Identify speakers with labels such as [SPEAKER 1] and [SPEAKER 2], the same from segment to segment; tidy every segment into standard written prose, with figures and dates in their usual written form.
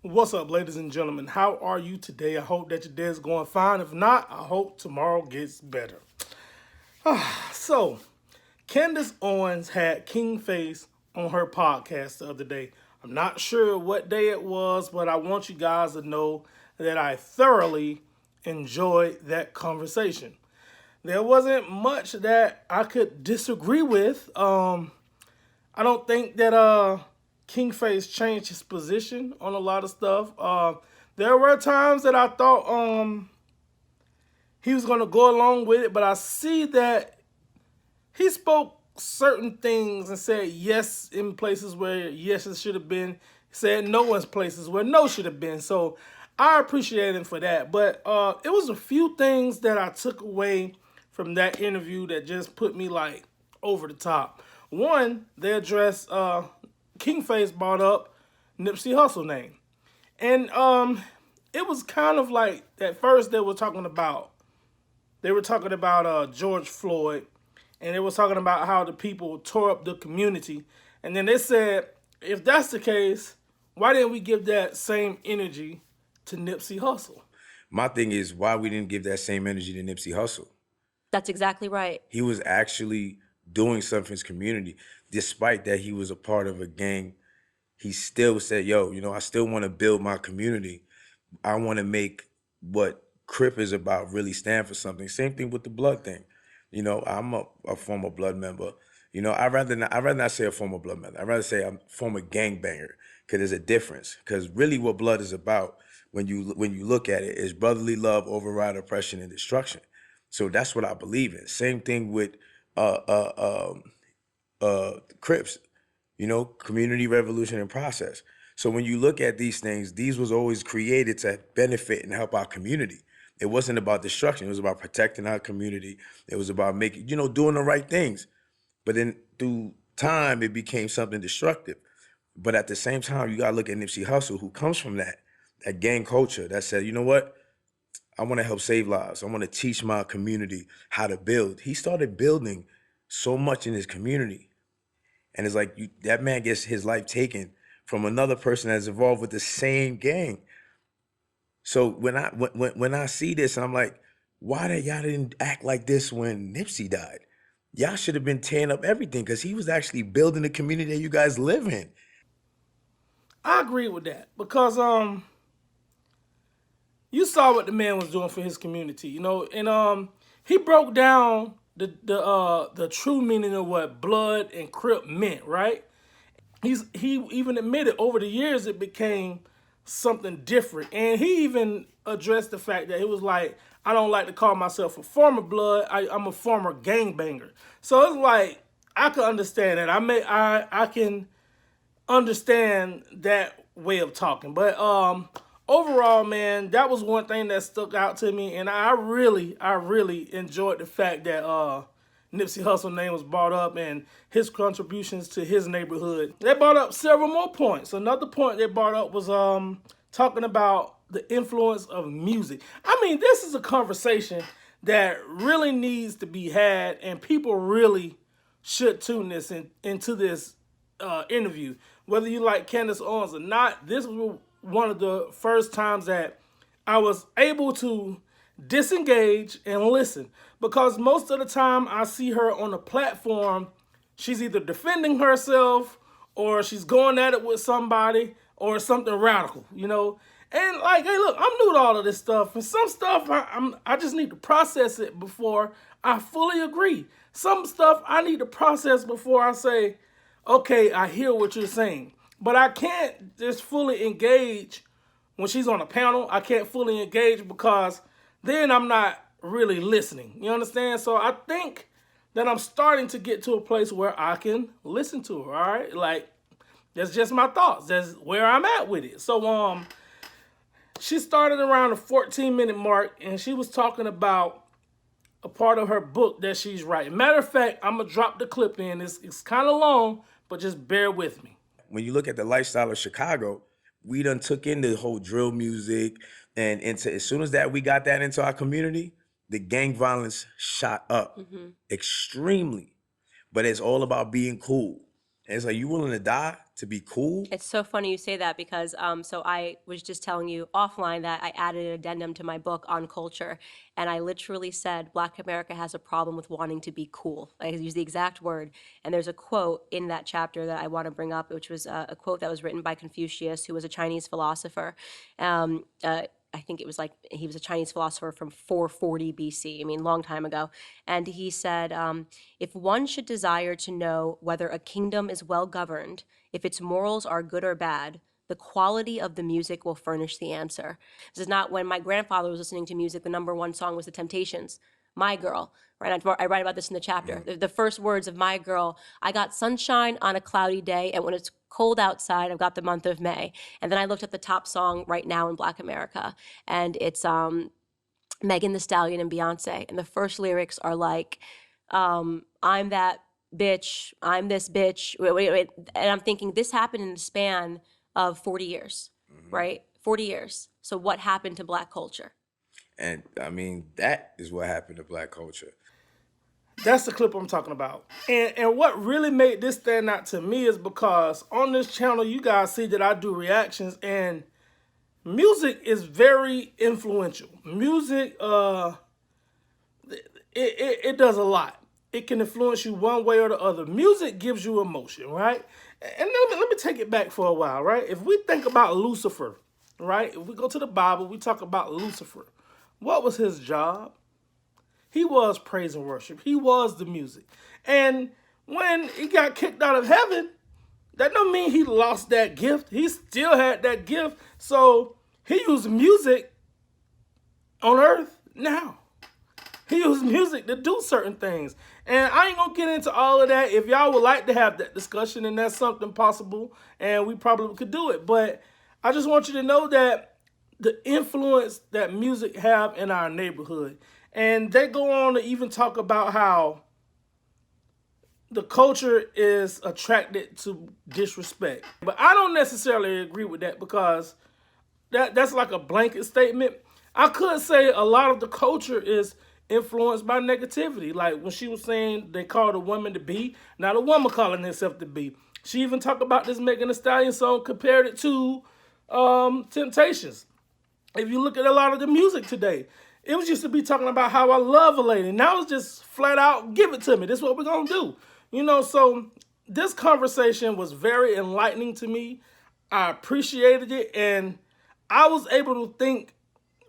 [SPEAKER 1] What's up, ladies and gentlemen? How are you today? I hope that your day is going fine. If not, I hope tomorrow gets better. So, Candace Owens had King Face on her podcast the other day. I'm not sure what day it was, but I want you guys to know that I thoroughly enjoyed that conversation. There wasn't much that I could disagree with. I don't think that Kingface changed his position on a lot of stuff. There were times that I thought he was gonna go along with it, but I see that he spoke certain things and said yes in places where yes it should have been. He said no in places where no should have been. So I appreciate him for that. But it was a few things that I took away from that interview that just put me like over the top. One, they addressed Kingface brought up Nipsey Hussle name. And it was kind of like at first they were talking about George Floyd, and they were talking about how the people tore up the community. And then they said, if that's the case, why didn't we give that same energy to Nipsey Hussle?
[SPEAKER 2] My thing is why we didn't give that same energy to Nipsey Hussle.
[SPEAKER 3] That's exactly right.
[SPEAKER 2] He was actually doing something for his community. Despite that he was a part of a gang, he still said, yo, I still want to build my community. I want to make what Crip is about really stand for something. Same thing with the blood thing. I'm a former blood member. I'd rather not say a former blood member. I'd rather say I'm a former gangbanger, because there's a difference. Because really what blood is about, when you look at it, is brotherly love, override oppression, and destruction. So that's what I believe in. Same thing with Crips, community revolution and process. So when you look at these things, these was always created to benefit and help our community. It wasn't about destruction. It was about protecting our community. It was about making, doing the right things. But then through time, it became something destructive. But at the same time, you gotta look at Nipsey Hussle, who comes from that gang culture that said, you know what? I want to help save lives. I want to teach my community how to build. He started building so much in his community. And it's like that man gets his life taken from another person that's involved with the same gang. So when I see this, I'm like, why that y'all didn't act like this when Nipsey died? Y'all should have been tearing up everything, because he was actually building the community that you guys live in.
[SPEAKER 1] I agree with that because you saw what the man was doing for his community, and he broke down the true meaning of what blood and Crip meant, right? He even admitted over the years it became something different, and he even addressed the fact that it was like, I don't like to call myself a former blood. I'm a former gangbanger. So it's like I can understand that. I can understand that way of talking, but overall, man, that was one thing that stuck out to me, and I really enjoyed the fact that Nipsey Hussle's name was brought up and his contributions to his neighborhood. They brought up several more points. Another point they brought up was talking about the influence of music. I mean, this is a conversation that really needs to be had, and people really should tune into this interview. Whether you like Candace Owens or not, this was one of the first times that I was able to disengage and listen, because most of the time I see her on a platform, she's either defending herself or she's going at it with somebody or something radical, And like, hey, look, I'm new to all of this stuff, and some stuff I just need to process it before I fully agree. Some stuff I need to process before I say, okay, I hear what you're saying. But I can't just fully engage when she's on a panel. I can't fully engage because then I'm not really listening. You understand? So I think that I'm starting to get to a place where I can listen to her, all right? Like, that's just my thoughts. That's where I'm at with it. So she started around the 14-minute mark, and she was talking about a part of her book that she's writing. Matter of fact, I'm going to drop the clip in. It's kind of long, but just bear with me.
[SPEAKER 2] When you look at the lifestyle of Chicago, we done took in the whole drill music, and as soon as that we got that into our community, the gang violence shot up extremely. But it's all about being cool. And it's like, you willing to die to be cool?
[SPEAKER 3] It's so funny you say that because so I was just telling you offline that I added an addendum to my book on culture, and I literally said Black America has a problem with wanting to be cool. I used the exact word, and there's a quote in that chapter that I want to bring up, which was a quote that was written by Confucius, who was a Chinese philosopher. I think it was like he was a Chinese philosopher from 440 BC, I mean, long time ago. And he said, if one should desire to know whether a kingdom is well governed, if its morals are good or bad, the quality of the music will furnish the answer. This is not when my grandfather was listening to music, the number one song was The Temptations, My Girl, right? I write about this in the chapter. The first words of My Girl, I got sunshine on a cloudy day, and when it's cold outside, I've got the month of May. And then I looked at the top song right now in Black America, and it's Megan Thee Stallion and Beyonce. And the first lyrics are like, I'm that bitch, I'm this bitch. Wait. And I'm thinking this happened in the span of 40 years, right? 40 years. So what happened to Black culture?
[SPEAKER 2] And I mean, that is what happened to Black culture.
[SPEAKER 1] That's the clip I'm talking about. And what really made this stand out to me is because on this channel, you guys see that I do reactions, and music is very influential. Music, it does a lot. It can influence you one way or the other. Music gives you emotion, right? And let me take it back for a while, right? If we think about Lucifer, right? If we go to the Bible, we talk about Lucifer. What was his job? He was praise and worship. He was the music. And when he got kicked out of heaven, that don't mean he lost that gift. He still had that gift. So he used music on earth now. He used music to do certain things. And I ain't going to get into all of that. If y'all would like to have that discussion, and that's something possible, and we probably could do it. But I just want you to know that the influence that music have in our neighborhood. And they go on to even talk about how the culture is attracted to disrespect. But I don't necessarily agree with that, because that's like a blanket statement. I could say a lot of the culture is influenced by negativity. Like when she was saying they called a woman to be, not a woman calling herself to be. She even talked about this Megan Thee Stallion song, compared it to Temptations. If you look at a lot of the music today, it was used to be talking about how I love a lady. Now it's just flat out, give it to me. This is what we're going to do. You know, so this conversation was very enlightening to me. I appreciated it, and I was able to think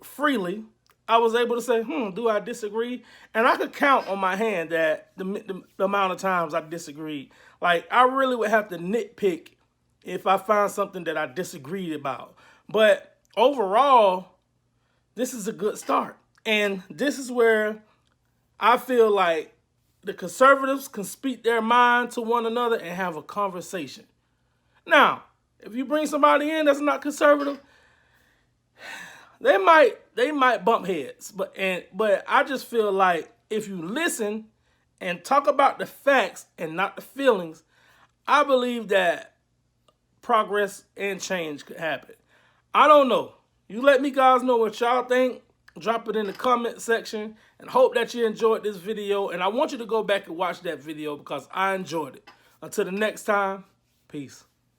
[SPEAKER 1] freely. I was able to say, do I disagree? And I could count on my hand that the amount of times I disagreed. Like, I really would have to nitpick if I find something that I disagreed about. But overall, this is a good start. And this is where I feel like the conservatives can speak their mind to one another and have a conversation. Now, if you bring somebody in that's not conservative, they might bump heads. But I just feel like if you listen and talk about the facts and not the feelings, I believe that progress and change could happen. I don't know. You let me guys know what y'all think. Drop it in the comment section, and hope that you enjoyed this video. And I want you to go back and watch that video because I enjoyed it. Until the next time, peace.